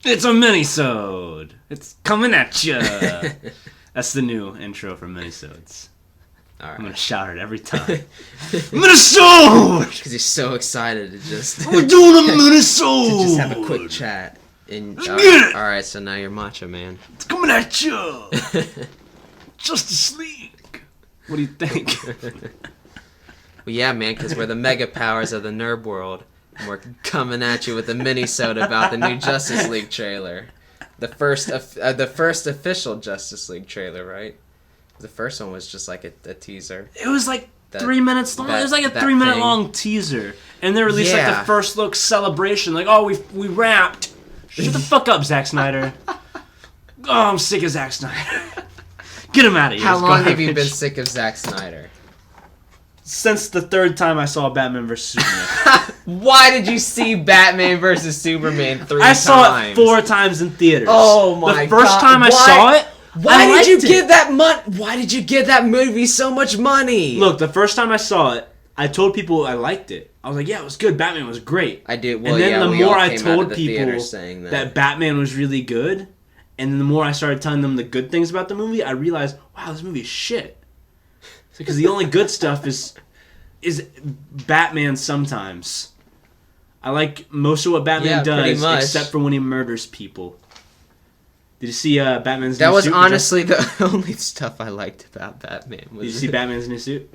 It's a Minisode. It's coming at ya. That's the new intro for Minisodes. All right. I'm gonna shout it every time. Minisode! Because he's so excited to just... We're doing a Minisode! to just have a quick chat. Let's get it! Alright, so now you're Macho Man. It's coming at ya! Justice League! What do you think? Well, yeah, man, because we're the mega powers of the nerd world. And we're coming at you with a mini-sode about the new Justice League trailer. The first official Justice League trailer, right? The first one was just like a teaser. It was like 3 minutes long. It was like a 3 minute long teaser. And they released like the first look celebration. Like, oh, we wrapped. Shut the fuck up, Zack Snyder. Oh, I'm sick of Zack Snyder. Get him out of here. How long have you been sick of Zack Snyder? Since the third time I saw Batman vs. Superman. Why did you see Batman vs. Superman 3 times? I saw it 4 times in theaters. Oh my god. The first time I saw it, Why did you give that movie so much money? Look, the first time I saw it, I told people I liked it. I was like, yeah, it was good. Batman was great. I did. Well, and then yeah, the we more all I came out told of the people theater saying that Batman was really good, and then the more I started telling them the good things about the movie, I realized, wow, this movie is shit. Because the only good stuff is Batman sometimes. I like most of what Batman does, except for when he murders people. Did you see Batman's new suit? That was honestly the only stuff I liked about Batman. Did you see Batman's new suit?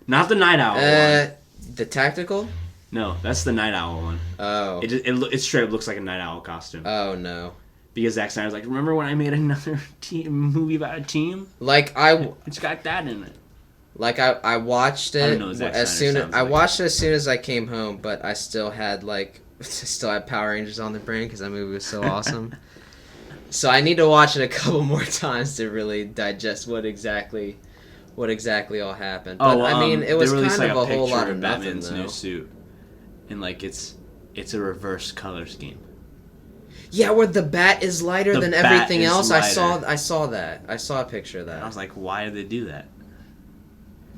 Not the Night Owl one. The tactical? No, that's the Night Owl one. Oh. It straight up looks like a Night Owl costume. Oh, no. Because Zack Snyder's like, remember when I made another movie about a team? It's got that in it. Like I watched it I don't know Zack as soon Snyder as I watched it as soon as I came home, but I still had Power Rangers on the brain because that movie was so awesome. So I need to watch it a couple more times to really digest what exactly all happened. But I mean, it was kind of a whole lot of nothing, Batman's though. new suit, and like it's a reverse color scheme. Yeah, where the bat is lighter than everything else. Lighter. I saw that. I saw a picture of that. And I was like, why did they do that?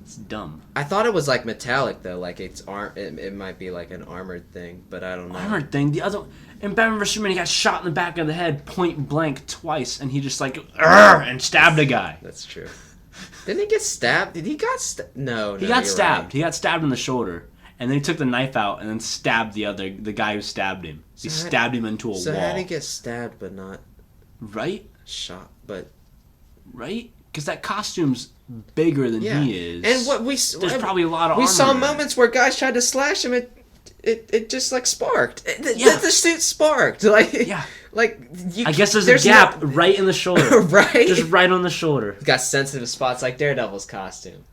It's dumb. I thought it was like metallic though, like it might be like an armored thing, but I don't know. Armored thing. The other in Batman vs Superman, he got shot in the back of the head, point blank, twice, and he just like and stabbed a guy. That's true. Didn't he get stabbed? Did he got No, he got stabbed. Right. He got stabbed in the shoulder, and then he took the knife out and then stabbed the guy who stabbed him. He stabbed him into a wall. So how did he get stabbed but not shot? But right? Because that costume's bigger than he is. And what there's probably a lot of. We armor saw in moments where guys tried to slash him. It just like sparked. The suit sparked. Like I guess there's a gap right in the shoulder. Right. Just right on the shoulder. It's got sensitive spots like Daredevil's costume.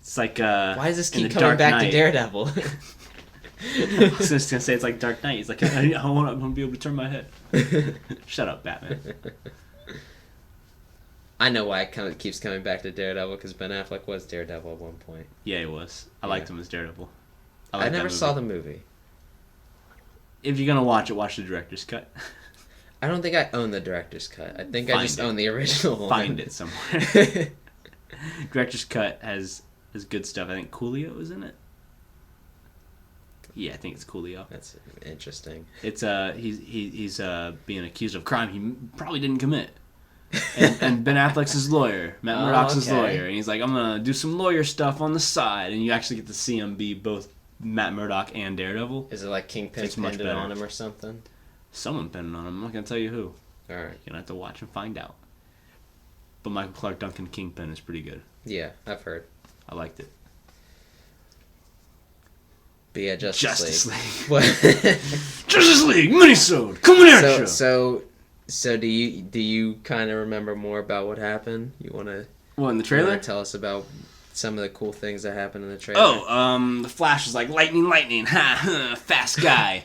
It's like why does this keep coming back to Daredevil? I was just gonna say it's like Dark Knight. He's like, I want to be able to turn my head. Shut up, Batman. I know why it keeps coming back to Daredevil, because Ben Affleck was Daredevil at one point. Yeah, he was. I liked him as Daredevil. I never saw the movie. If you're gonna watch it, watch the director's cut. I don't think I own the director's cut. I think I just own the original one. Find it somewhere. Director's cut has good stuff. I think Coolio is in it. Yeah, I think it's Coolio. That's interesting. It's he's being accused of crime he probably didn't commit. And Ben Affleck's his lawyer. Matt Murdock's his lawyer. And he's like, I'm going to do some lawyer stuff on the side. And you actually get to see him be both Matt Murdock and Daredevil. Is it like Kingpin pinned it on him or something? Someone pinned it on him. I'm not going to tell you who. All right. You're going to have to watch and find out. But Michael Clark Duncan Kingpin is pretty good. Yeah, I've heard. I liked it. But yeah, Justice League. What? Justice League Minisode coming at you. So do you kind of remember more about what happened? You want to? What, in the trailer? Tell us about some of the cool things that happened in the trailer. The Flash was like lightning, fast guy.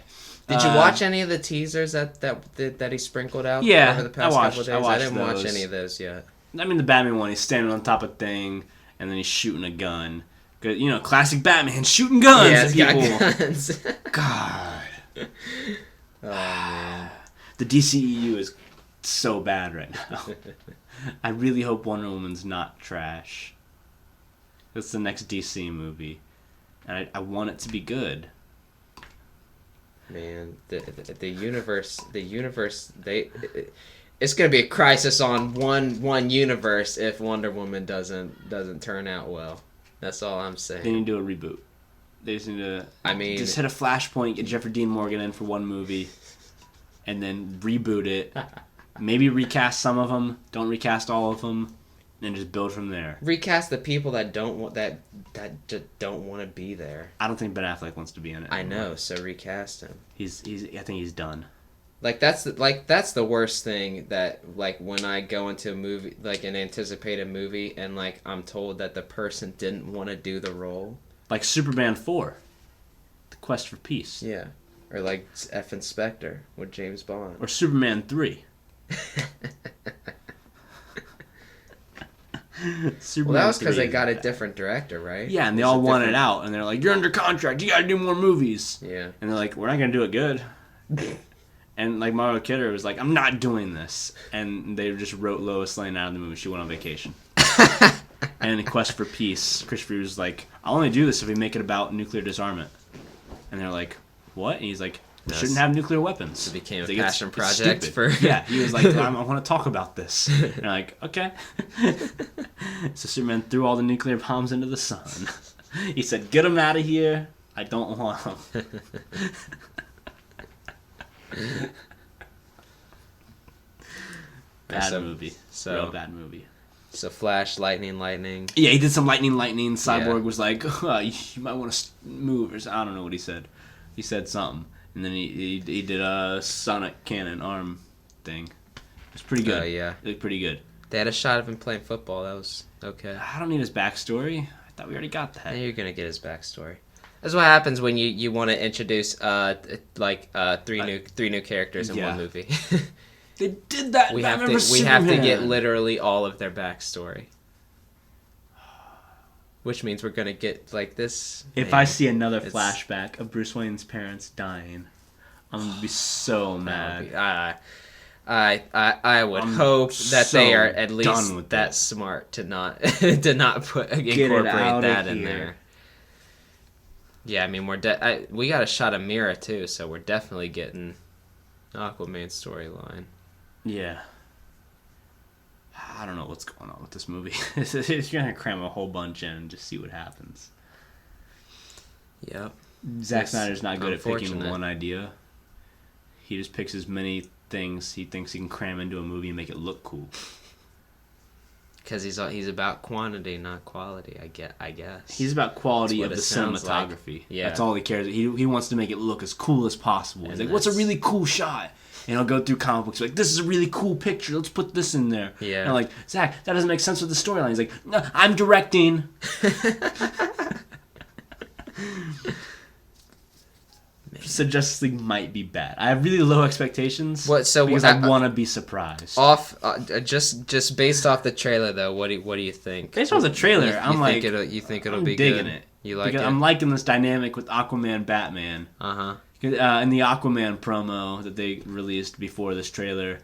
Did you watch any of the teasers that he sprinkled out? Yeah, over the past couple days? I didn't those. watch any of those yet. I mean, the Batman one, he's standing on top of a thing, and then he's shooting a gun. Good, classic Batman shooting guns at people. Got guns. God. Oh man. The DCEU is so bad right now. I really hope Wonder Woman's not trash. That's the next DC movie. And I want it to be good. Man, the universe, it's gonna be a crisis on one universe if Wonder Woman doesn't turn out well. That's all I'm saying. They need to do a reboot. They just need to. Just hit a flashpoint, get Jeffrey Dean Morgan in for one movie, and then reboot it. Maybe recast some of them. Don't recast all of them, and just build from there. Recast the people that don't want that just don't want to be there. I don't think Ben Affleck wants to be in it anymore. I know, so recast him. He's. I think he's done. That's the worst thing that when I go into a movie an anticipated movie and I'm told that the person didn't want to do the role. Like Superman 4, The Quest for Peace. Yeah, or F. Inspector with James Bond. Or Superman 3. Well, that was because they got a different director, right? Yeah, and they all wanted out, and they're like, "You're under contract. You got to do more movies." Yeah, and they're like, "We're not gonna do it good." And Mario Kidder was like, "I'm not doing this," and they just wrote Lois Lane out of the movie. She went on vacation. And in Quest for Peace, Christopher was like, "I'll only do this if we make it about nuclear disarmment." And they're like, "What?" And he's like, "We shouldn't have nuclear weapons." It became a like, passion project for... Yeah, he was like, I want to talk about this. And they're like, "Okay." So Superman threw all the nuclear bombs into the sun. He said, "Get them out of here. I don't want them." Bad movie. Real bad movie. So Flash, lightning. Yeah, he did some lightning. Cyborg was like, "Oh, you might want to move," or I don't know what he said. He said something, and then he did a sonic cannon arm thing. It was pretty good. Yeah, it was pretty good. They had a shot of him playing football. That was okay. I don't need his backstory. I thought we already got that. Yeah, you're gonna get his backstory. That's what happens when you want to introduce three new characters in one movie. They did that. We have to get literally all of their backstory, which means we're gonna get this. If I see another flashback of Bruce Wayne's parents dying, I'm gonna be so mad. I would hope that they are at least that smart to not incorporate that in there. Yeah, I mean we got a shot of Mira too, so we're definitely getting Aquaman's storyline. Yeah. I don't know what's going on with this movie. You're gonna cram a whole bunch in and just see what happens. Yep. Zack Snyder's not good at picking one idea. He just picks as many things he thinks he can cram into a movie and make it look cool. Because he's about quantity, not quality. I guess he's about quality of the cinematography. Like. Yeah, that's all he cares. He wants to make it look as cool as possible. He's like, "What's a really cool shot?" And I'll go through comic books like, "This is a really cool picture. Let's put this in there." Yeah. And I'm like, "Zach, that doesn't make sense with the storyline." He's like, "No, I'm directing." So Justice League might be bad. I have really low expectations. Because I want to be surprised. Just based off the trailer though, what do you think? Based off the trailer, you think it'll be digging good? It. You like because it? I'm liking this dynamic with Aquaman, Batman. In the Aquaman promo that they released before this trailer,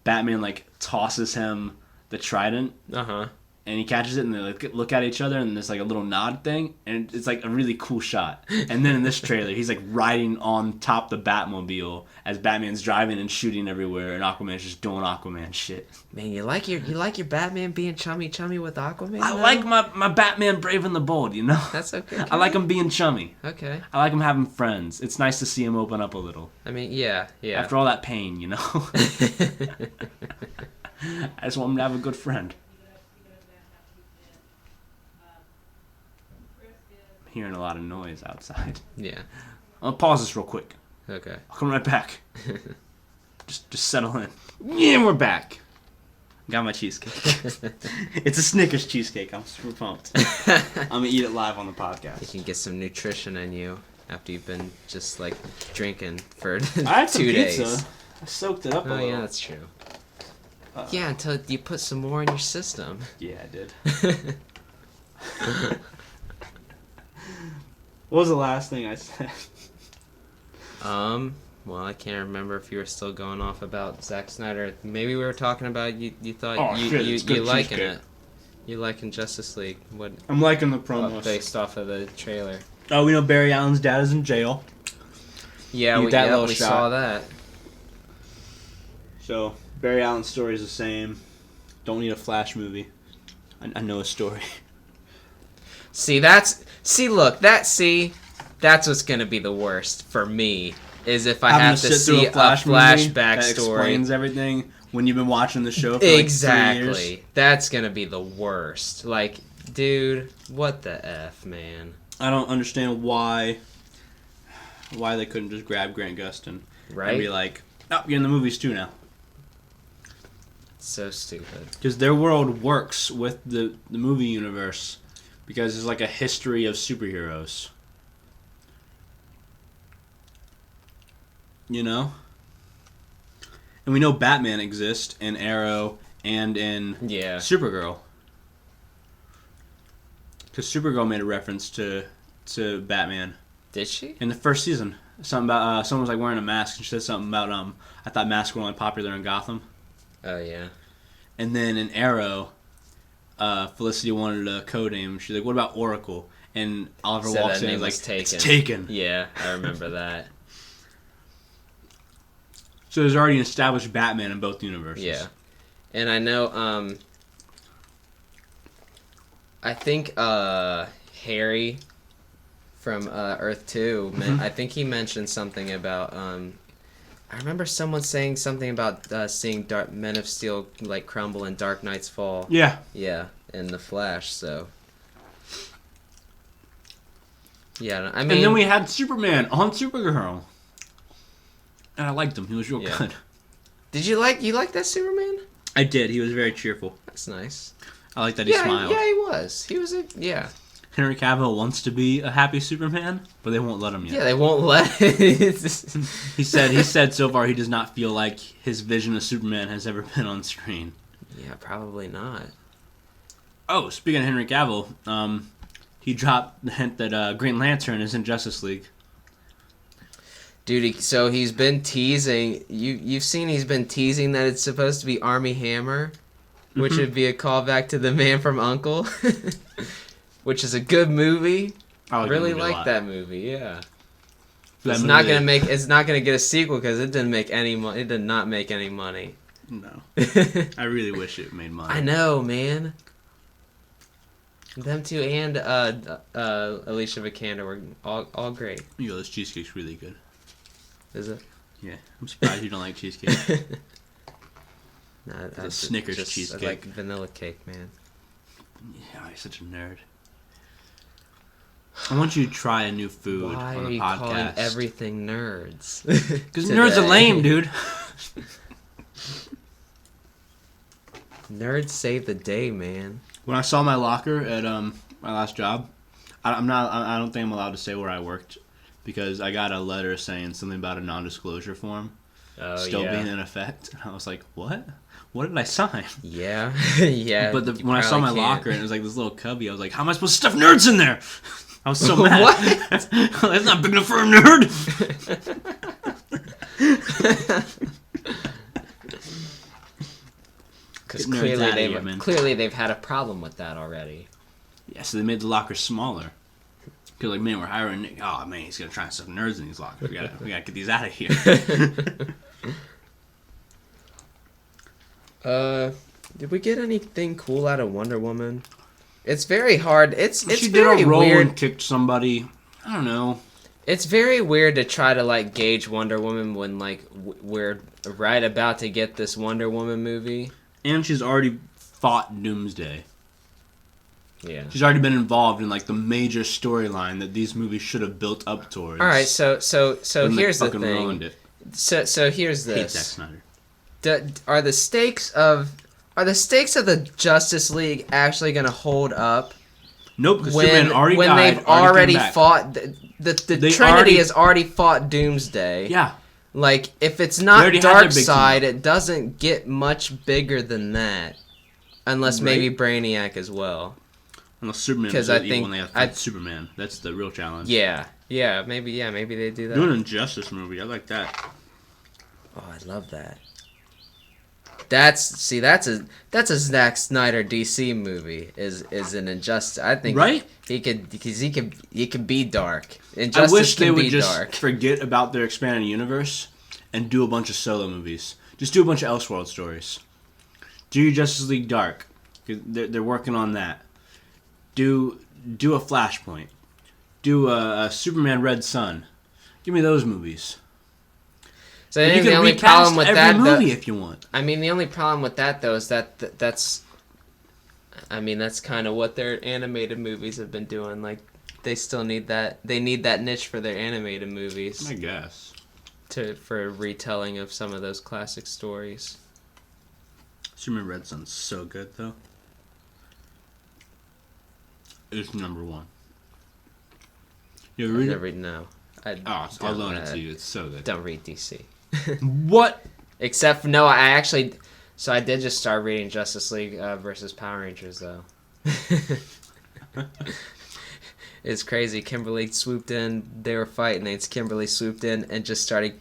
Batman tosses him the trident. And he catches it, and they look at each other, and there's a little nod thing, and it's a really cool shot. And then in this trailer, he's riding on top the Batmobile as Batman's driving and shooting everywhere, and Aquaman's just doing Aquaman shit. Man, you like your Batman being chummy with Aquaman? I like my Batman brave and the bold, you know. That's okay. I like him being chummy. Okay. I like him having friends. It's nice to see him open up a little. I mean, yeah. After all that pain, you know. I just want him to have a good friend. Hearing a lot of noise outside. Yeah. I'll pause this real quick. Okay. I'll come right back. just settle in. Yeah, we're back. Got my cheesecake. It's a Snickers cheesecake. I'm super pumped. I'm gonna eat it live on the podcast. You can get some nutrition in you after you've been just drinking for I had 2 days. Pizza. I soaked it up a little. Yeah, that's true. Yeah, until you put some more in your system. Yeah, I did. What was the last thing I said? Well, I can't remember if you were still going off about Zack Snyder. Maybe we were talking about you thought you liking it. You liking Justice League. What? I'm liking the promos. Based off of the trailer. Oh, we know Barry Allen's dad is in jail. Yeah, You get that little we shot. saw that. So Barry Allen's story is the same. Don't need a Flash movie. I know a story. That's what's gonna be the worst for me. Is if I Having have to sit through see a flashback that story. explains everything when you've been watching the show for like 3 years. That's gonna be the worst. Like, dude, what the F, man? I don't understand why they couldn't just grab Grant Gustin and be like, oh, you're in the movies too now. So stupid. Because their world works with the movie universe because there's like a history of superheroes. You know? And we know Batman exists in Arrow and in Supergirl. Because Supergirl made a reference to Batman. Did she? In the first season. Something about, someone was like wearing a mask and she said something about, I thought masks were only popular in Gotham. Oh, yeah. And then in Arrow, Felicity wanted a code name. She's like, what about Oracle? And Oliver walks in and is like, it's taken. Yeah, I remember that. So there's already an established Batman in both universes. Yeah. And I know, I think Harry from Earth 2, I think he mentioned something about, I remember someone saying something about seeing Men of Steel like crumble in Dark Knight's Fall. Yeah. Yeah, in The Flash, so. Yeah, I mean. And then we had Superman on Supergirl. And I liked him. He was real good. Did you like that Superman? I did. He was very cheerful. That's nice. I like that he smiled. Yeah, he was. He was Henry Cavill wants to be a happy Superman, but they won't let him yet. Yeah, they won't let. He said so far he does not feel like his vision of Superman has ever been on screen. Yeah, probably not. Oh, speaking of Henry Cavill, he dropped the hint that Green Lantern is in Justice League. Dude, so he's been teasing. You've seen he's been teasing that it's supposed to be Armie Hammer, which would be a callback to The Man from U.N.C.L.E., which is a good movie. I really like that movie. Yeah, it's not gonna get a sequel because it didn't make any money. It did not make any money. No, I really wish it made money. I know, man. Them two and Alicia Vikander were all great. Yo, this cheesecake's really good. Is it? Yeah, I'm surprised you don't like cheesecake. Nah, it's a Snickers cheesecake. I like vanilla cake, man. Yeah, you're such a nerd. I want you to try a new food Why on the podcast. Why are you calling everything nerds? Because nerds are lame, dude. Nerds save the day, man. When I saw my locker at my last job, I don't think I'm allowed to say where I worked because I got a letter saying something about a non-disclosure form still being in effect. And I was like, what? What did I sign? Yeah, yeah. But when I saw my locker and it was like this little cubby, I was like, how am I supposed to stuff nerds in there? I was so mad. What? That's not big enough for a nerd. Because clearly they've had a problem with that already. Yeah, so they made the locker smaller. Because like, man, we're hiring Nick. Oh man, he's gonna try and stuff nerds in these lockers. We gotta get these out of here. Did we get anything cool out of Wonder Woman? It's very hard. It's she very did a roll weird. And kicked somebody. I don't know. It's very weird to try to like gauge Wonder Woman when like we're right about to get this Wonder Woman movie. And she's already fought Doomsday. Yeah. She's already been involved in like the major storyline that these movies should have built up towards. All right, so here's the thing. Ruined it. So here's this. Hate Zack Snyder. Are the stakes of the Justice League actually going to hold up? Nope, because Superman already when died, they've already back. fought the Trinity has already fought Doomsday. Yeah. Like if it's not Darkseid, it doesn't get much bigger than that, unless maybe Brainiac as well. Unless Superman is evil when they have to fight Superman. That's the real challenge. Yeah, maybe they do that. Do an Injustice movie. I like that. Oh, I love that. That's a Zack Snyder DC movie is an Injustice. I think Right? he could be dark. I Injustice wish they can would be just dark. forget about their expanded universe and do a bunch of solo movies. Just do a bunch of Elseworld stories. Do Justice League Dark. They're working on that. Do a Flashpoint. Do a Superman Red Sun. Give me those movies. So I think the only problem with that, movie if you want. I mean, the only problem with that though is that's kind of what their animated movies have been doing. Like, they still need that. They need that niche for their animated movies. I guess. For a retelling of some of those classic stories. Superman Red Sun's so good though. It's number 1. You ever read it? No. I'll loan it to you. It's so good. Don't read DC. What? Except for, no, I actually... So I did just start reading Justice League versus Power Rangers, though. It's crazy. Kimberly swooped in. They were fighting. And Kimberly swooped in and just started...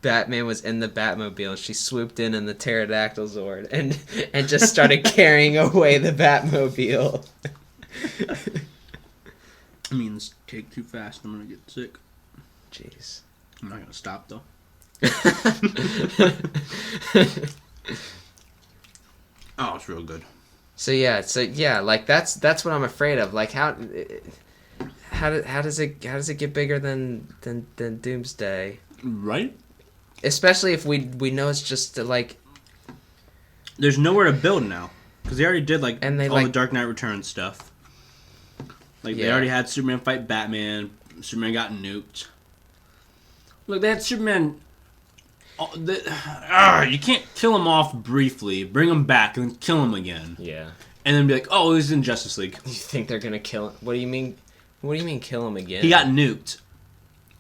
Batman was in the Batmobile. And she swooped in the pterodactyl Zord and just started carrying away the Batmobile. I mean, this cake too fast. I'm gonna get sick. Jeez. I'm not gonna stop though. Oh, it's real good. So yeah, like that's what I'm afraid of. Like how does it get bigger than Doomsday? Right? Especially if we know it's just like there's nowhere to build now because they already did and all the Dark Knight Returns stuff. Like they already had Superman fight Batman. Superman got nuked. Look, they had Superman. You can't kill him off briefly, bring him back, and then kill him again. Yeah. And then be like, oh, he's in Justice League. You think they're gonna kill him? What do you mean? What do you mean kill him again? He got nuked.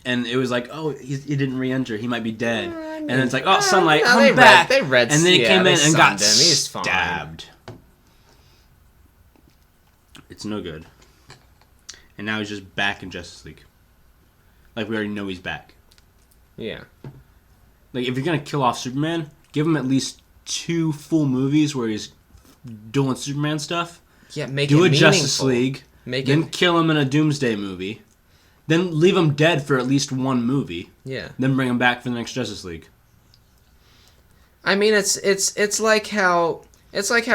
And it was like, oh, he didn't re-enter. He might be dead. And then it's like, oh, sunlight, come back. They read, and then he came in and got him. He's fine. stabbed. It's no good. And now he's just back in Justice League. Like, we already know he's back. Yeah. Like, if you're going to kill off Superman, give him at least 2 full movies where he's doing Superman stuff. Yeah, make do it a meaningful. Justice League. Then kill him in a Doomsday movie. Then leave him dead for at least 1 movie. Yeah. Then bring him back for the next Justice League. I mean, it's like how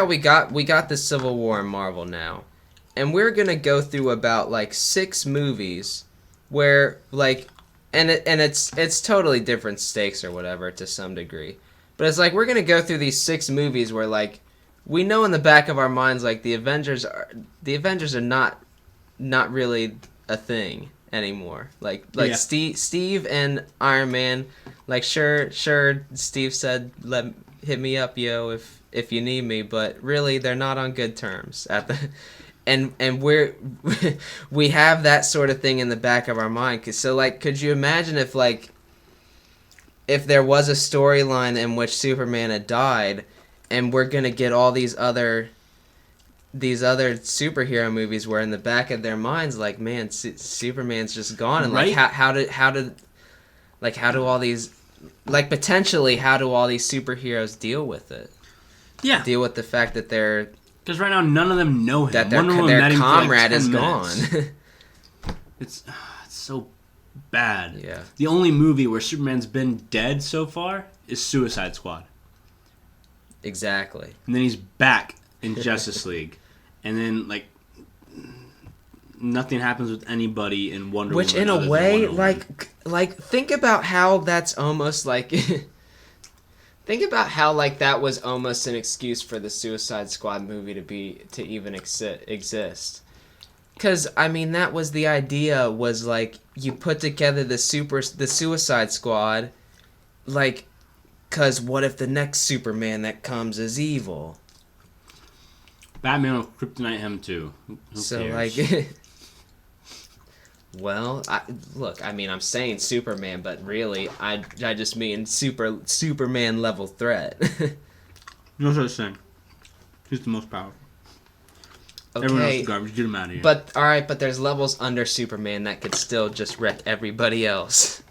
we got the Civil War in Marvel now. And we're going to go through about like 6 movies where like and it's totally different stakes or whatever to some degree. But it's like we're going to go through these 6 movies where like we know in the back of our minds like the Avengers are not really a thing anymore. Like yeah. Steve and Iron Man, like sure Steve said hit me up yo if you need me, but really they're not on good terms at the and we have that sort of thing in the back of our mind. So like could you imagine if there was a storyline in which Superman had died and we're going to get all these other superhero movies where in the back of their minds like man Superman's just gone and right? like how do all these like potentially how do all these superheroes deal with it? Yeah. Deal with the fact that they're because right now none of them know him. That their comrade is gone. It's so bad. Yeah. The only movie where Superman's been dead so far is Suicide Squad. Exactly. And then he's back in Justice League. And then, like, nothing happens with anybody in Wonder Woman. Which, in a way, like, think about how that's almost like... think about how, like, that was almost an excuse for the Suicide Squad movie to even exist. Because, I mean, that was the idea, was, like, you put together the Suicide Squad, like, because what if the next Superman that comes is evil? Batman will kryptonite him too. Who so cares? like, well, I mean, I'm saying Superman, but really, I just mean Superman level threat. No such thing. He's the most powerful. Okay, everyone else is garbage. Get him out of here. But all right, but there's levels under Superman that could still just wreck everybody else.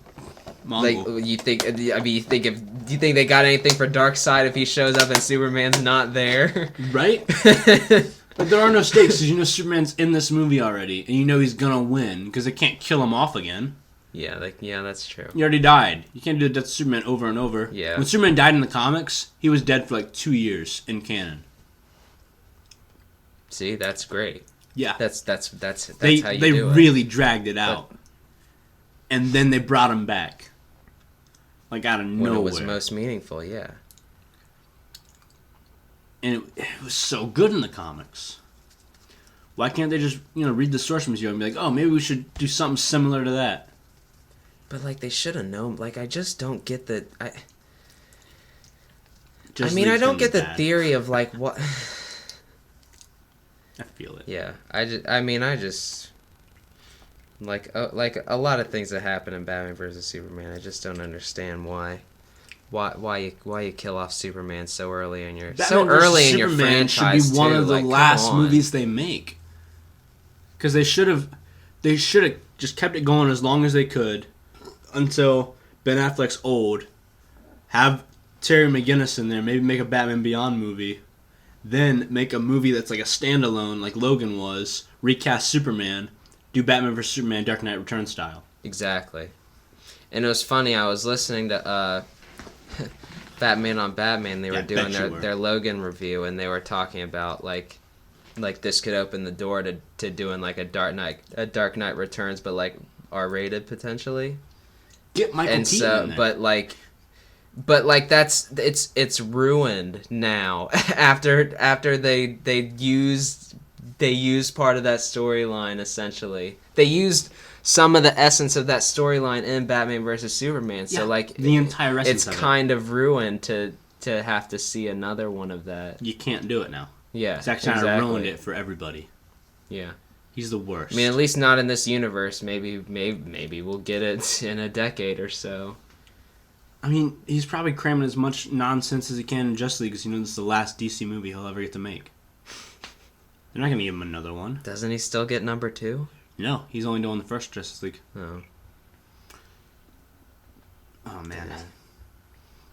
Mongol. Like, you think? I mean, do you think they got anything for Darkseid if he shows up and Superman's not there? Right? But there are no stakes because you know Superman's in this movie already, and you know he's gonna win because they can't kill him off again. Yeah, that's true. He already died. You can't do Death of Superman over and over. Yeah. When Superman died in the comics, he was dead for like 2 years in canon. See, that's great. Yeah. That's how They you do it. really dragged it out. And then they brought him back. Like out of nowhere. When it was most meaningful, yeah. And it was so good in the comics. Why can't they just, read the source material and be like, oh, maybe we should do something similar to that? But, like, they should have known. Like, I just don't get the... I don't get the theory of, like, what... I feel it. Yeah. I just... Like a lot of things that happen in Batman vs. Superman, I just don't understand why you kill off Superman so early in your... Batman vs. Superman should be one of the last movies they make. Because they should have just kept it going as long as they could until Ben Affleck's old. Have Terry McGinnis in there, maybe make a Batman Beyond movie. Then make a movie that's like a standalone, like Logan was. Recast Superman. Do Batman vs. Superman Dark Knight Returns style. Exactly. And it was funny, I was listening to Batman on Batman. They were doing their Logan review, and they were talking about like this could open the door to doing like a Dark Knight Returns, but like R-rated potentially. Get Michael Keaton in there. But that's it's ruined now after they used part of that storyline. Essentially, they used some of the essence of that storyline in Batman vs. Superman. So like the entire essence it's kind of ruined to have to see another one of that. You can't do it now. Yeah, Zack Snyder ruined it for everybody. Yeah, he's the worst. I mean, at least not in this universe. Maybe we'll get it in a decade or so. I mean, he's probably cramming as much nonsense as he can in Justice League because this is the last DC movie he'll ever get to make. They're not going to give him another one. Doesn't he still get number 2? No, he's only doing the first Justice League. Oh. Oh, man.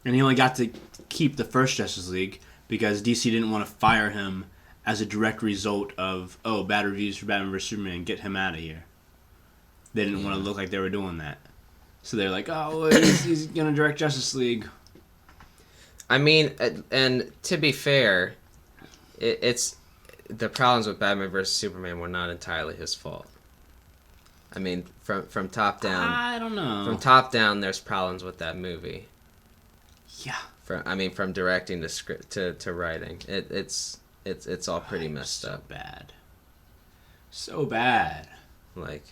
And he only got to keep the first Justice League because DC didn't want to fire him as a direct result of, bad reviews for Batman vs. Superman, get him out of here. They didn't want to look like they were doing that. So they're like, he's going to direct Justice League. I mean, and to be fair, it's the problems with Batman vs. Superman were not entirely his fault. I mean, from top down... I don't know. From top down, there's problems with that movie. Yeah. From directing to script to writing. It's all pretty messed up. Bad. So bad. Like...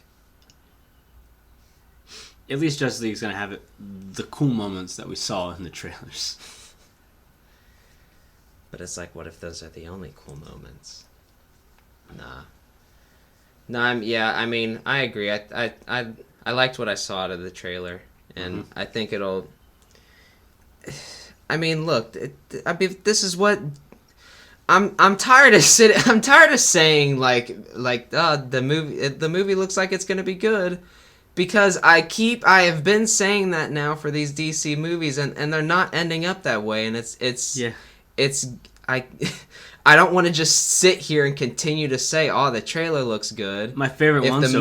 At least Justice League's gonna have the cool moments that we saw in the trailers. But it's like, what if those are the only cool moments? Nah. No, I mean, I agree. I liked what I saw out of the trailer, and I think it'll. I mean, look. This is what. I'm tired of I'm tired of saying the movie looks like it's gonna be good. Because I have been saying that now for these DC movies, and they're not ending up that way, and I don't want to just sit here and continue to say, the trailer looks good. My favorite one so far if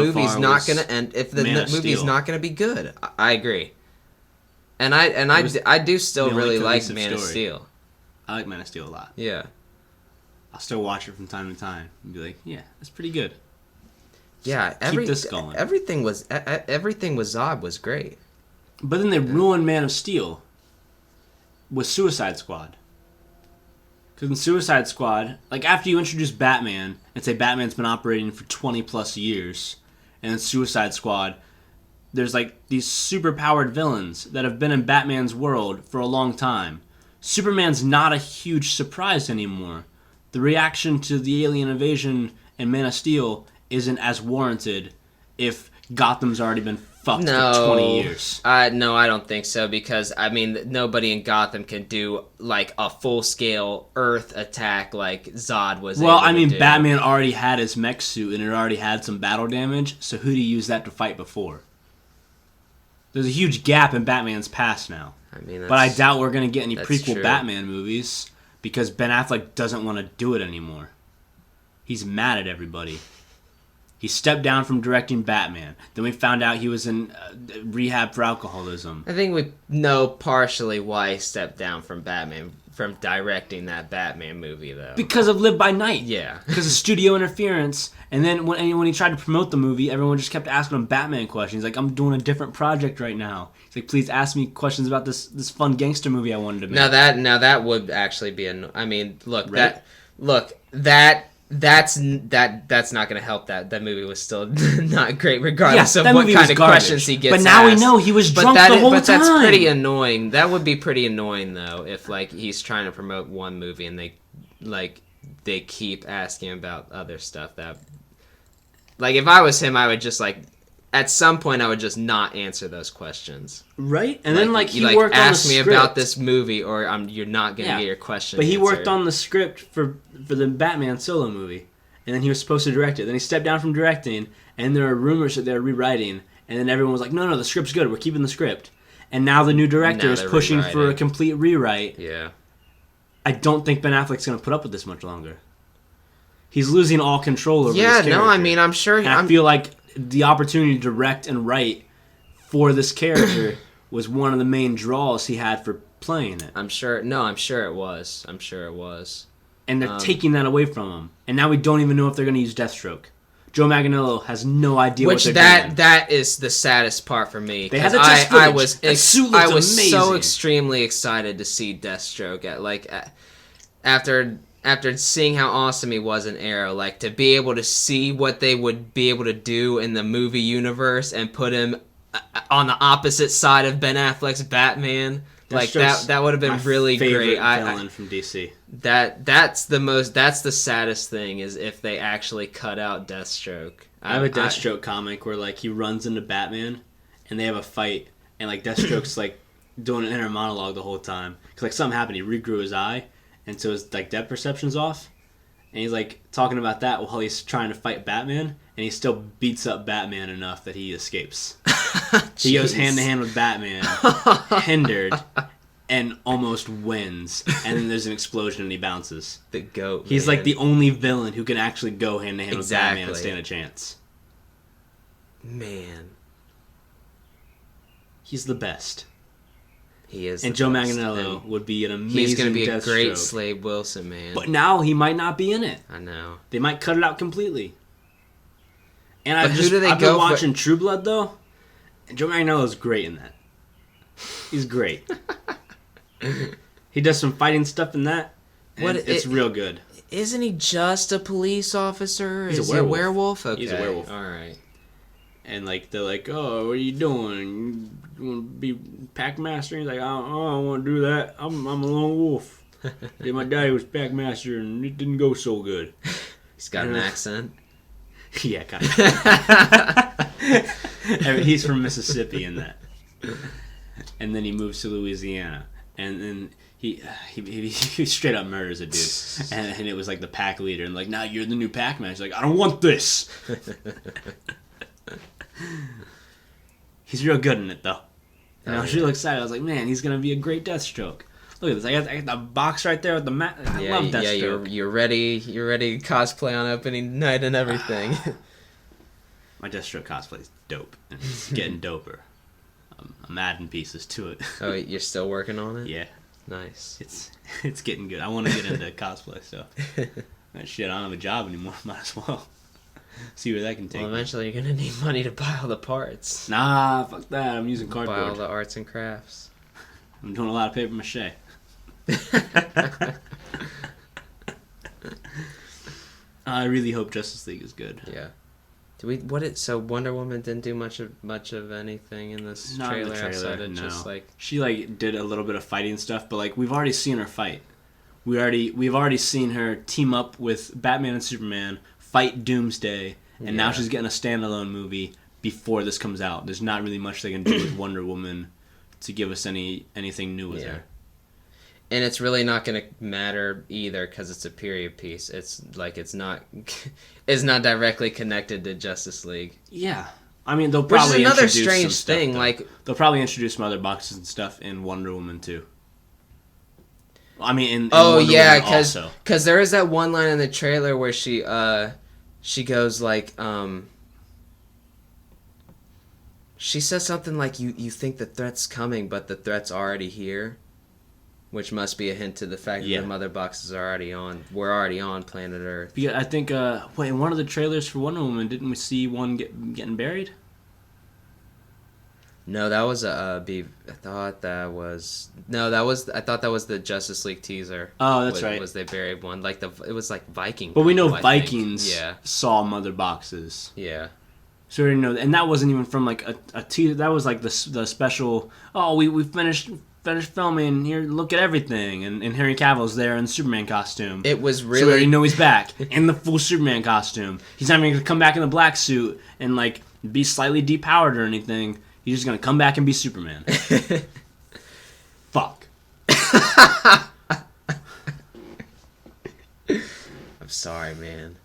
the movie's not gonna be good. I agree, and I do still really like Man of Steel. I like Man of Steel a lot. Yeah, I'll still watch it from time to time and be like, yeah, that's pretty good. Yeah, keep this going. Everything with Zod was great. But then they ruined Man of Steel with Suicide Squad. Because in Suicide Squad, like after you introduce Batman and say Batman's been operating for 20 plus years, and in Suicide Squad, there's like these super powered villains that have been in Batman's world for a long time. Superman's not a huge surprise anymore. The reaction to the alien invasion in Man of Steel isn't as warranted if Gotham's already been fucked for 20 years. No, I don't think so, because, I mean, nobody in Gotham can do, like, a full-scale Earth attack like Zod was able to do. Batman already had his mech suit, and it already had some battle damage, so who do you use that to fight before? There's a huge gap in Batman's past now. I mean, but I doubt we're going to get any prequel true. Batman movies because Ben Affleck doesn't want to do it anymore. He's mad at everybody. He stepped down from directing Batman. Then we found out he was in rehab for alcoholism. I think we know partially why he stepped down from Batman, from directing that Batman movie, though. Because of Live by Night. Yeah. Because of studio interference. And then when he tried to promote the movie, everyone just kept asking him Batman questions. Like, I'm doing a different project right now. He's like, please ask me questions about this fun gangster movie I wanted to make. Now that would actually be I mean, look, right? That's not going to help. That movie was still not great, regardless of what kind of questions he gets. But now asked. We know he was drunk the whole time. But that's pretty annoying. That would be pretty annoying, though, if like he's trying to promote one movie and they keep asking about other stuff. That, like, if I was him, I would just like, at some point, I would just not answer those questions. Right, and then he worked worked on the script. Ask me about this movie, or you're not going to get your question. But he answered. worked on the script for the Batman solo movie, and then he was supposed to direct it. Then he stepped down from directing, and there are rumors that they're rewriting. And then everyone was like, "No, the script's good. We're keeping the script." And now the new director is pushing for a complete rewrite. Yeah, I don't think Ben Affleck's going to put up with this much longer. He's losing all control over his character. Yeah, no, I mean, I'm sure. I feel like the opportunity to direct and write for this character was one of the main draws he had for playing it. I'm sure it was. And they're taking that away from him. And now we don't even know if they're going to use Deathstroke. Joe Manganiello has no idea what they're doing. That is the saddest part for me. They had the test footage. I was so extremely excited to see Deathstroke after seeing how awesome he was in Arrow, like to be able to see what they would be able to do in the movie universe and put him on the opposite side of Ben Affleck's Batman. Like that would have been really great. Villain from DC. That's the saddest thing is if they actually cut out Deathstroke. I have a Deathstroke comic where like he runs into Batman and they have a fight and like Deathstroke's like doing an inner monologue the whole time because like something happened. He regrew his eye and so his like depth perception's off and he's like talking about that while he's trying to fight Batman and he still beats up Batman enough that he escapes. He goes hand to hand with Batman, hindered, and almost wins. And then there's an explosion and he bounces. The goat. He's like the only villain who can actually go hand to hand with Batman and stand a chance. Man, he's the best. He is. And Joe Manganiello would be an amazing. He's going to be a great Deathstroke. Slade Wilson, man. But now he might not be in it. I know. They might cut it out completely. And I've been watching True Blood though. And Joe Manganiello's great in that. He's great. He does some fighting stuff in that. It's real good. Isn't he just a police officer? He's Is a he a werewolf. werewolf? Okay. He's a werewolf. All right. And like they're like, "Oh, what are you doing? You want to be Packmaster?" He's like, "I don't want to do that. I'm a lone wolf. Yeah, my daddy was Packmaster, and it didn't go so good." He's got an accent. Yeah, kind of. He's from Mississippi in that. And then he moves to Louisiana, and then he straight up murders a dude, and it was like the pack leader, and like, now you're the new pack man. He's like, I don't want this. He's real good in it though. And I was really excited. I was like, man, he's gonna be a great Deathstroke. Look at this. I got the box right there with the map. I love Deathstroke. Yeah, you're ready. You're ready to cosplay on opening night and everything. My Deathstroke cosplay is dope, and it's getting doper. I'm adding pieces to it. Oh, you're still working on it? Yeah. Nice. It's getting good. I want to get into cosplay stuff. Shit, I don't have a job anymore. Might as well see where that can take me. Well, eventually you're gonna need money to buy all the parts. Nah, fuck that. I'm using cardboard. Buy all the arts and crafts. I'm doing a lot of paper mache. I really hope Justice League is good. Yeah. So Wonder Woman didn't do much of anything in this trailer, outside of just like she like did a little bit of fighting stuff, but like we've already seen her fight. We've already seen her team up with Batman and Superman, fight Doomsday, and now she's getting a standalone movie before this comes out. There's not really much they can do with Wonder Woman to give us anything new with her. And it's really not going to matter either because it's a period piece. It's like it's not directly connected to Justice League. Yeah, I mean, they'll Which probably is another introduce strange some stuff, thing. though. Like, they'll probably introduce some other boxes and stuff in Wonder Woman too. I mean, in oh Wonder yeah, Woman also. because there is that one line in the trailer where she goes like she says something like you think the threat's coming, but the threat's already here. Which must be a hint to the fact that the mother boxes are already on. We're already on planet Earth. Yeah, I think. Wait, in one of the trailers for Wonder Woman, didn't we see one getting buried? No, that was I thought that was the Justice League teaser. Oh, that's right. Was they buried one? Like it was like Viking. But we know people, Vikings saw mother boxes. Yeah. So we already know, and that wasn't even from like a teaser. That was like the special. Oh, we finished filming. Here, look at everything, and Henry Cavill's there in the Superman costume. It was really. So we already know he's back in the full Superman costume. He's not even gonna come back in the black suit and like be slightly depowered or anything. He's just gonna come back and be Superman. Fuck. I'm sorry, man.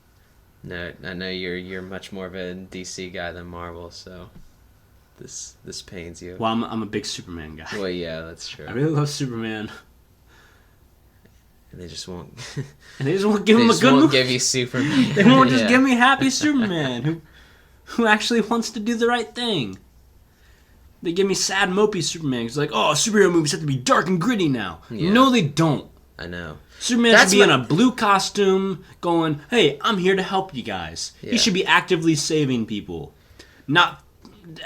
No, I know you're much more of a DC guy than Marvel, so this pains you. Well, I'm a big Superman guy. Well, yeah, that's true. I really love Superman. And they just won't. And they just won't give him a good won't movie. give you Superman. They won't just give me happy Superman who actually wants to do the right thing. They give me sad, mopey Superman. It's like, oh, superhero movies have to be dark and gritty now. Yeah. No, they don't. I know. Superman should be in a blue costume going, hey, I'm here to help you guys. Yeah. He should be actively saving people. Not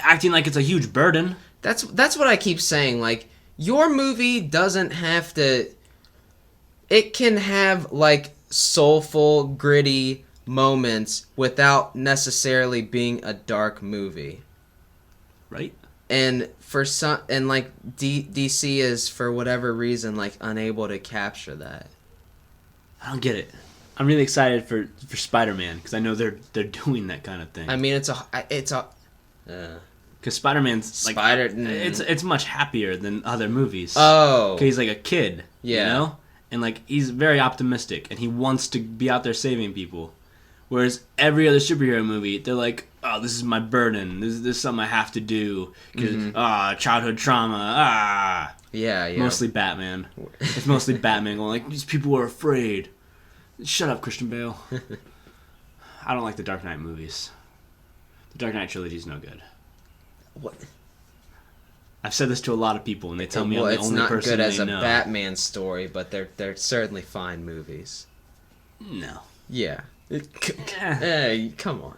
acting like it's a huge burden. That's what I keep saying. Like, your movie doesn't have to... It can have, like, soulful, gritty moments without necessarily being a dark movie. Right? And for some... And, like, DC is, for whatever reason, like, unable to capture that. I don't get it. I'm really excited for Spider-Man because I know they're doing that kind of thing. I mean, it's a because Spider-Man's like it's much happier than other movies. Oh, because he's like a kid, yeah, you know, and like he's very optimistic and he wants to be out there saving people. Whereas every other superhero movie, they're like, oh, this is my burden. This is something I have to do because childhood trauma. Yeah. Mostly Batman. It's mostly Batman going like, these people are afraid. Shut up, Christian Bale. I don't like the Dark Knight movies. The Dark Knight trilogy is no good. What? I've said this to a lot of people, and they tell me I'm the only person they know. It's not good as a Batman story, but they're certainly fine movies. No. Yeah. Hey, come on.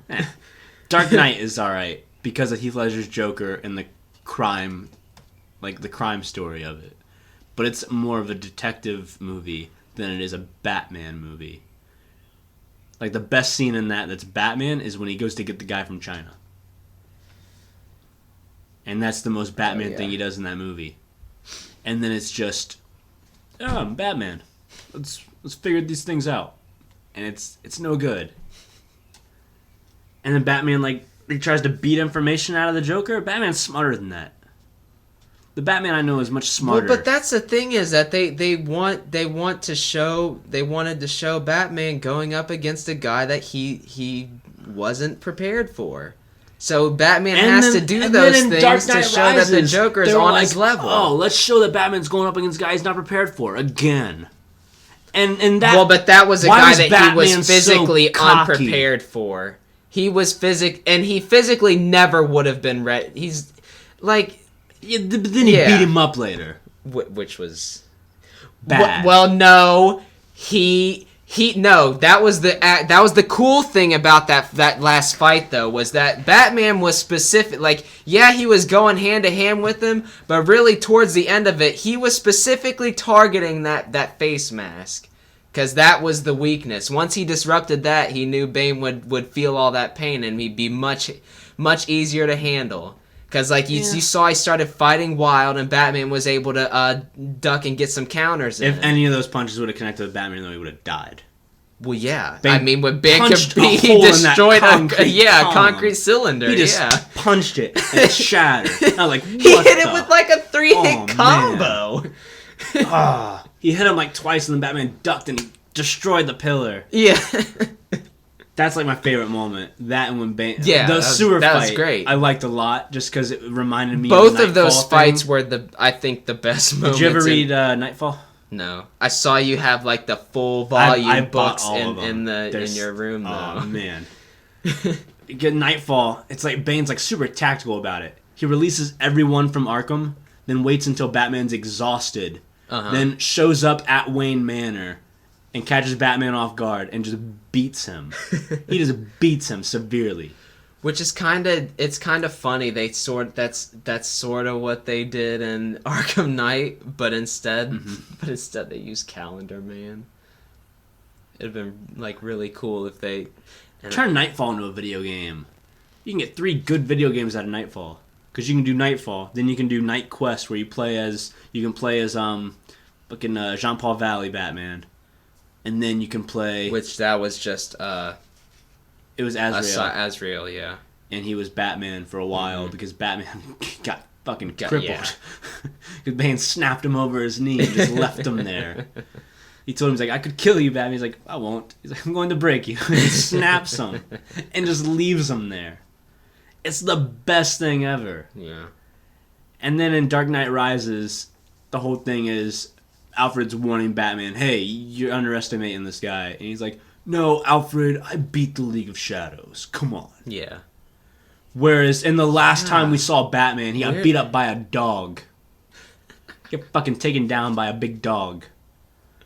Dark Knight is alright because of Heath Ledger's Joker and the crime story of it. But it's more of a detective movie than it is a Batman movie. Like, the best scene in that's Batman is when he goes to get the guy from China. And that's the most Batman thing he does in that movie. And then it's just, oh, I'm Batman. Let's figure these things out. And it's no good. And then Batman, like, he tries to beat information out of the Joker. Batman's smarter than that. The Batman I know is much smarter. Well, but that's the thing is that they wanted to show Batman going up against a guy that he wasn't prepared for. So Batman has to do those things to show that the Joker is on his level. Oh, let's show that Batman's going up against a guy he's not prepared for again. And that. Well, but that was a guy that Batman he was physically so cocky? unprepared for. He was he physically never would have been ready. He's like. Yeah, but then he beat him up later, which was bad. Well, no, that was the cool thing about that last fight though, was that Batman was specific. Like, yeah, he was going hand to hand with him, but really towards the end of it, he was specifically targeting that face mask. Because that was the weakness. Once he disrupted that, he knew Bane would feel all that pain and he'd be much, much easier to handle. Because, like, you saw he started fighting wild, and Batman was able to duck and get some counters in. If any of those punches would have connected with Batman, then he would have died. Well, yeah. Bane I mean, when Bane he destroyed a concrete cylinder. He just punched it and it shattered. I was like, what he hit it with, like, a 3-hit combo. He hit him, like, twice, and then Batman ducked and destroyed the pillar. Yeah. That's like my favorite moment. That and when Bane, Yeah, the sewer that fight, was great. I liked a lot just because it reminded me. Both of those Nightfall fights thing. were I think the best moments. Did you ever read Nightfall? No, I saw you have like the full volume I bought books all of them. in your room though. Oh man, get Nightfall. It's like Bane's like super tactical about it. He releases everyone from Arkham, then waits until Batman's exhausted, then shows up at Wayne Manor, and catches Batman off guard and just beats him. He just beats him severely. Which is kind of funny. That's sort of what they did in Arkham Knight, but instead they used Calendar Man. It'd been like really cool if they turn Nightfall into a video game. You can get 3 good video games out of Nightfall. Because you can do Nightfall, then you can do Night Quest, where you can play as fucking Jean Paul Valley Batman, and then you can play. Which that was just It was Azrael. Azrael, yeah. And he was Batman for a while because Batman got fucking crippled. Yeah. Because Bane snapped him over his knee and just left him there. He told him, he's like, I could kill you, Batman. He's like, I won't. He's like, I'm going to break you. And he snaps him and just leaves him there. It's the best thing ever. Yeah. And then in Dark Knight Rises, the whole thing is Alfred's warning Batman, hey, you're underestimating this guy. And he's like, no, Alfred, I beat the League of Shadows. Come on. Yeah. Whereas in the last time we saw Batman, he got beat up by a dog. He got fucking taken down by a big dog.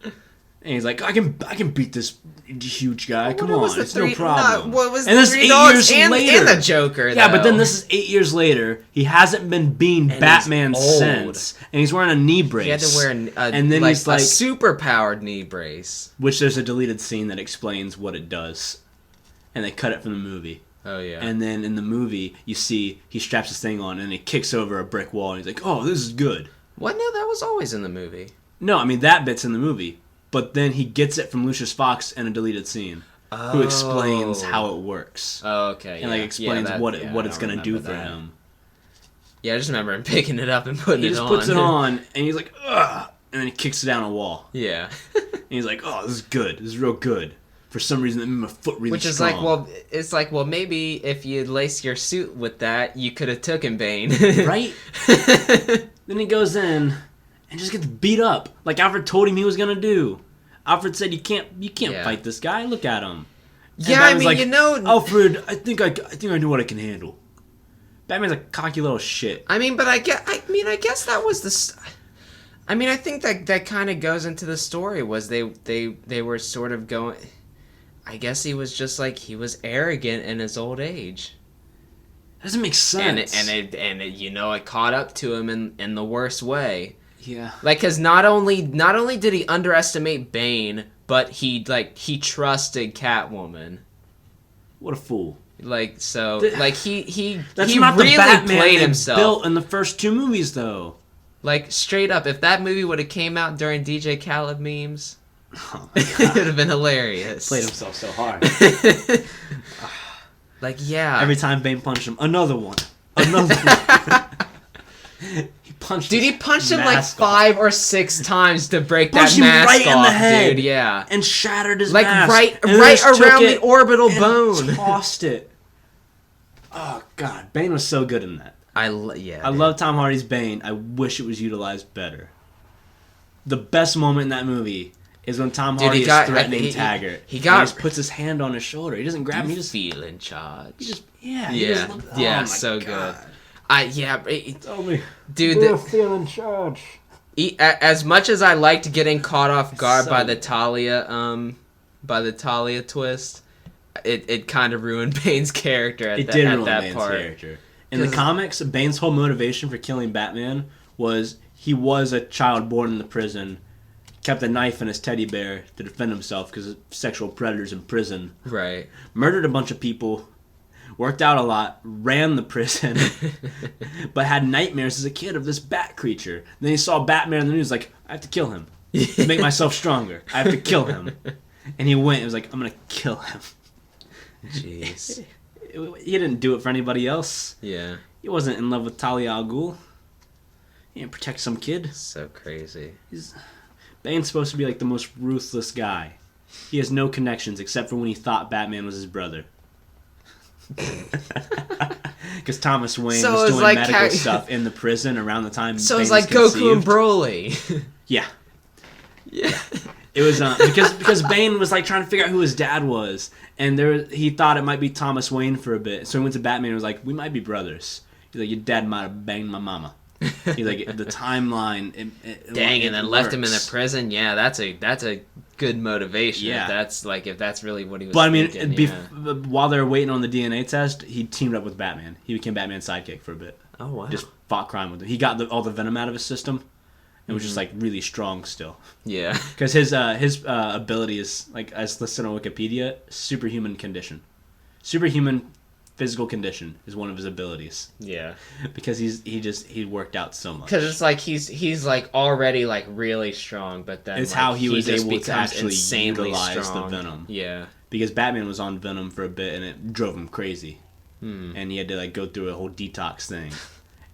And he's like, I can beat this huge guy. Come on, it's no problem. What was and the this 3 8 dogs years later. and the Joker, though. Yeah, but then this is 8 years later. He hasn't been being and Batman since. And he's wearing a knee brace. He had to wear and then he's like, a super-powered knee brace. Which there's a deleted scene that explains what it does. And they cut it from the movie. Oh, yeah. And then in the movie, you see he straps this thing on and he kicks over a brick wall. And he's like, oh, this is good. What? No, that was always in the movie. No, I mean, that bit's in the movie. But then he gets it from Lucius Fox in a deleted scene. Who explains how it works. Oh, okay. And explains what it's going to do for him. Yeah, I just remember him picking it up and putting he it on. He just puts it on, and he's like, ugh! And then he kicks it down a wall. Yeah. And he's like, oh, this is good. This is real good. For some reason, that made my foot really Which is strong. well, maybe if you lace your suit with that, you could have taken Bane. Right? Then he goes in and just gets beat up. Like Alfred told him he was going to do. Alfred said, you can't fight this guy. Look at him. And yeah, Batman's I mean, like, Alfred, I think I know what I can handle. Batman's a cocky little shit. I mean, but I guess that was the. I mean, I think that kind of goes into the story. Was they were sort of going. I guess he was just like he was arrogant in his old age. That doesn't make sense. And it caught up to him in the worst way. Yeah. Like, cause not only did he underestimate Bane, but he trusted Catwoman. What a fool. Like, so, he That's not really the Batman played they himself. built in the first 2 movies, though. Like, straight up, if that movie would have came out during DJ Khaled memes, it would have been hilarious. Played himself so hard. Like, yeah. Every time Bane punched him, another one. He punched him like 5 or 6 times to break that mask right off, in the head, dude. Yeah, and shattered his like mask. right And around the orbital bone. Tossed it. Oh God, Bane was so good in that. I love Tom Hardy's Bane. I wish it was utilized better. The best moment in that movie is when Tom Hardy is threatening Taggart. He just puts his hand on his shoulder. He doesn't grab him. He just feel in charge. So good. Tell me, dude, you feel in charge. As much as I liked getting caught off guard by the Talia twist, it kind of ruined Bane's character at that part. Character. In the comics, Bane's whole motivation for killing Batman was he was a child born in the prison, kept a knife in his teddy bear to defend himself because of sexual predators in prison. Right. Murdered a bunch of people, worked out a lot, ran the prison, but had nightmares as a kid of this bat creature. Then he saw Batman in the news, like, I have to kill him to make myself stronger. I have to kill him. And he went and was like, I'm going to kill him. Jeez. He didn't do it for anybody else. Yeah. He wasn't in love with Talia al Ghul. He didn't protect some kid. So crazy. Bane's supposed to be like the most ruthless guy. He has no connections except for when he thought Batman was his brother. Because Thomas Wayne was doing like medical stuff in the prison around the time. So Bane it's like was Goku and conceived. Broly. Yeah. Yeah. It was because Bane was like trying to figure out who his dad was, and he thought it might be Thomas Wayne for a bit. So he went to Batman and was like, "We might be brothers." He's like, "Your dad might have banged my mama." He's like, the timeline. Dang, and then left him in the works. prison. Yeah, that's a good motivation. Yeah. if that's really what he was. But I mean, thinking, while they were waiting on the DNA test, he teamed up with Batman. He became Batman's sidekick for a bit. Oh wow. Just fought crime with him. He got all the venom out of his system, and was just like really strong still. Yeah. Because his ability is, like, as listed on Wikipedia, superhuman condition. Superhuman physical condition is one of his abilities. Yeah. Because he worked out so much. Because it's like he's like already like really strong, but then It's like, how he was just able to becomes actually insanely utilize strong. the venom. Yeah. Because Batman was on venom for a bit, and it drove him crazy. Hmm. And he had to like go through a whole detox thing.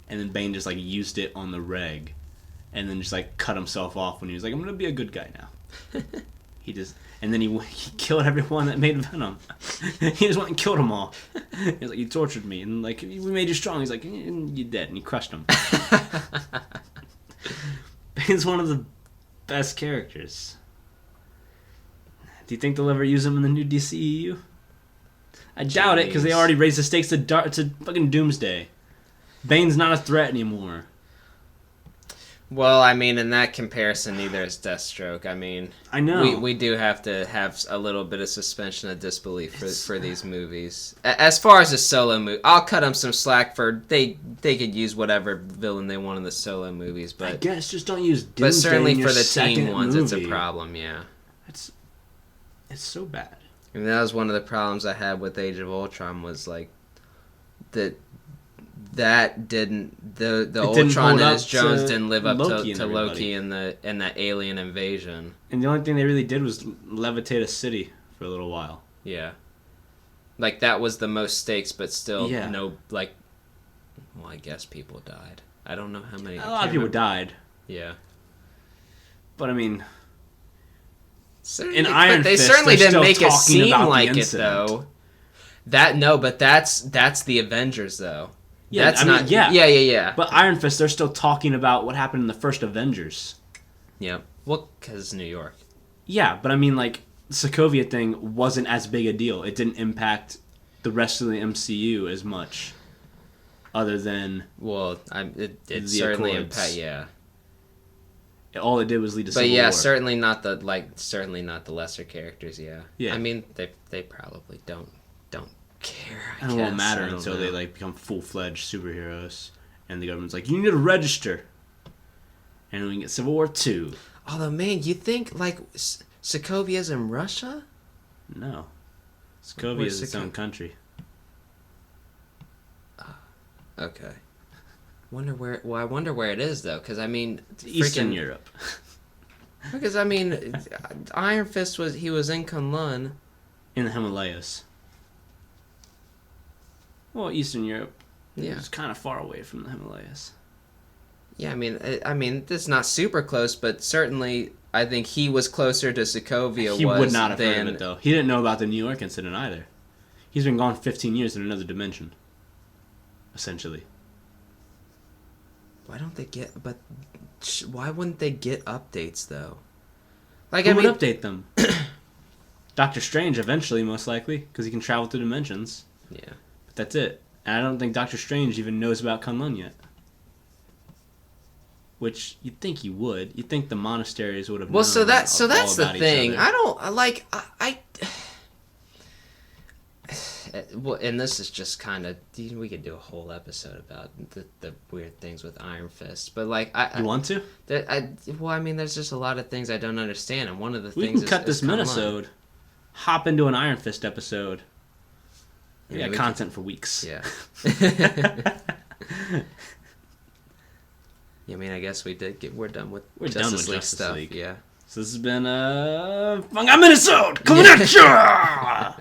And then Bane just like used it on the reg. And then just like cut himself off when he was like, "I'm gonna be a good guy now." And then he killed everyone that made venom. He just went and killed them all. He was like, "You tortured me, and like we made you strong." He's like, "You're dead," and he crushed him. Bane's one of the best characters. Do you think they'll ever use him in the new DCEU? I doubt it, because they already raised the stakes to fucking Doomsday. Bane's not a threat anymore. Well, I mean, in that comparison, neither is Deathstroke. I mean, I know. we do have to have a little bit of suspension of disbelief for these movies. As far as the solo movie, I'll cut them some slack for they could use whatever villain they want in the solo movies, but I guess just don't use Doomsday but certainly in your for the second team ones, it's a movie. problem. Yeah, It's so bad. and that was one of the problems I had with Age of Ultron was like that didn't the Ultron and his Jones didn't live up to Loki and that alien invasion. And the only thing they really did was levitate a city for a little while. Yeah, like that was the most stakes, but still Yeah. no like. Well, I guess people died. I don't know how many. A lot of people died, Yeah. but I mean, Certainly, in Iron but they Fist, certainly they're didn't still make it talking seem about the like it incident. though. But that's the Avengers though. Yeah, That's I mean, not. yeah. Yeah. But Iron Fist, they're still talking about what happened in the first Avengers. Yeah. Well, because New York. Yeah, but I mean, like, the Sokovia thing wasn't as big a deal. It didn't impact the rest of the MCU as much, other than Well, it The certainly Accords. impact. Yeah. all it did was lead to But Civil yeah, War. certainly not the lesser characters. Yeah. Yeah. I mean, they probably don't care. It won't matter until they like become full-fledged superheroes, and the government's like, "You need to register," and we can get Civil War 2. Although, man, you think like Sokovia's in Russia? No, Sokovia Where's is its own country. Okay. Wonder where? Well, I wonder where it is though, because I mean, Eastern freaking- Europe. Because I mean, Iron Fist was in Kunlun. In the Himalayas. Well, Eastern Europe. Yeah. It's kind of far away from the Himalayas. Yeah, I mean, it's not super close, but certainly, I think he was closer to Sokovia. He would not have heard of it, though. He didn't know about the New York incident either. He's been gone 15 years in another dimension. Essentially. Why don't they get? But why wouldn't they get updates though? Like, Who I mean, would update them? Doctor Strange, eventually, most likely, because he can travel through dimensions. yeah. But that's it. And I don't think Doctor Strange even knows about Kunlun yet. Which you'd think he would. You'd think the monasteries would have. Well, known so that's all the about each thing. other. I don't like I well, and this is just kind of we could do a whole episode about the weird things with Iron Fist, but like You want to? well, I mean, there's just a lot of things I don't understand, and one of the We things can cut is this Kunlun. Minisode. Hop into an Iron Fist episode. We Yeah, got we content for weeks. Yeah. I mean, I guess we're done with We're Justice done with League Justice stuff. League. Yeah. So this has been Fungi Minisode coming at ya!